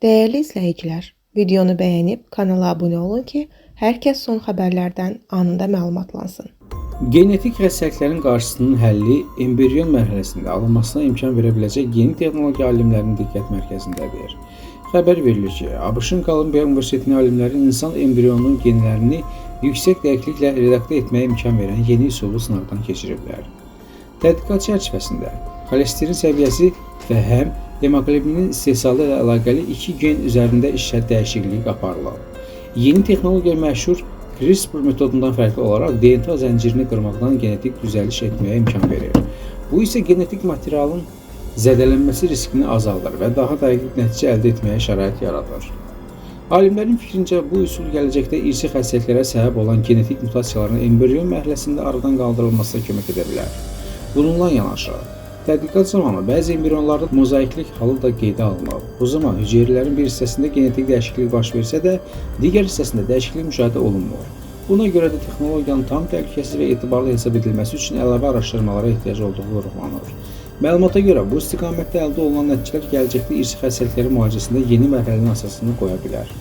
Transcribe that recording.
Değerli izləyicilər, videonu bəyənib kanala abunə olun ki, hər kəs son xəbərlərdən anında məlumatlansın. Genetik xəstəliklərin qarşısının həlli embrion mərhələsində alınmasına imkan verə biləcək yeni texnologiya alimlərinin diqqət mərkəzindədir. Xəbər verilir ki, ABŞ-ın Kolumbiya Universitetinin alimləri insan embrionunun genlərini yüksək dəqiqliklə redaktə etməyə imkan verən yeni üsulu sınaqdan keçiriblər. Tədqiqat çərçivəsində xolesterin səviyyəsi və həm hemoqlobinin istehsalı ilə əlaqəli 2 gen üzərində işlət dəyişikliyi aparılıb. Yeni texnologiya məşhur CRISPR metodundan fərqli olaraq DNT zəncirini qırmaqdan genetik düzəliş etməyə imkan verir. Bu isə genetik materialın zədələnməsi riskini azaldır və daha dəqiq nəticə əldə etməyə şərait yaradır. Alimlərin fikrincə bu üsul gələcəkdə irsi xəstəliklərə səbəb olan genetik mutasiyaların embrion mərhələsində aradan qaldırılmasına kömək edə bilər. Bununla yanaşı, tədqiqat zamanı bəzi embrionlarda mozaiklik halı da qeydə alınıb. Bu zaman hüceyrələrin bir hissəsində genetik dəyişiklik baş versə də, digər hissəsində dəyişiklik müşahidə olunmur. Buna görə də texnologiyanın tam təhlükəsiz və etibarlı hesab edilməsi üçün əlavə araşdırmalara ehtiyac olduğu vurğulanır. Məlumata görə bu istiqamətdə əldə olunan nəticələr gələcəkdə irsi xəstəliklərin müalicəsində yeni mərhələnin əsasını qoya bilər.